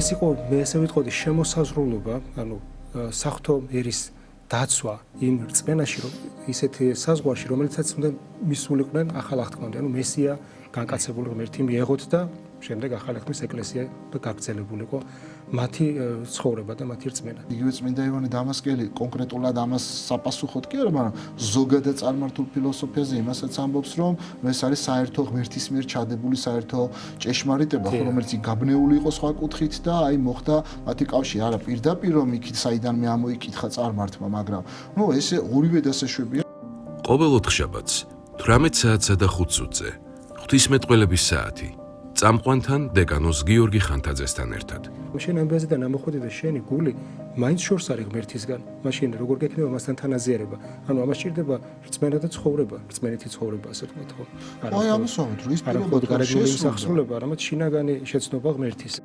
ეს იყო მე ესე ვიტყოდი შემოსაზრულობა, ანუ საღვთო ერის დაცვა იმ რწმენაში, რომ ისეთი საზღვარში, რომელიცაც უნდა მისულიყვნენ ახალ აღთქმამდე, ანუ მესია განკაცებული ღმერთი მიეღოთ და შემდეგ ახალ აღთქმის ეკლესია გაგრძელებულიყო მათი ცხოვრება და მათი რწმენა. იგივე წმინდა ივანე დამასკელი კონკრეტულად ამას საპასუხოდ კი არა, მაგრამ ზოგადად წარმართულ ფილოსოფიაზე იმასაც ამბობს, რომ ეს არის საერთო ღმერთის მიერ ჩადებული საერთო ჭეშმარიტება, რომელიც გაბნეული იყო სხვა კუთხით და აი მოხდა მათი კავშირი, არა პირდაპირ რომ იქით საიდან მე ამოიკითხა წარმართმა, მაგრამ ნუ ესე ორივე დასაშვებია. ყოველ ოთხშაბათს 18 საათსა და 5 წუთზე ღვთისმეტყველების საათი წამყვანთან დეკანოს გიორგი ხანთაძესთან ერთად. შენ ამბაზიდან ამოხვედი და შენი გული მაინც შორს არის ღმერთისგან. მაშინ როგორ გექნება მასთან თანაზიარება? ანუ ამას ჭირდება რწმენა და ცხოვრება, რწმენითი ცხოვრება, ასე ვთქვათ, ხო? აი ამას ვამბობ, რომ ის პირობად გარეგნული სახსრულება, არამედ შინაგანი შეცნობა ღმერთის.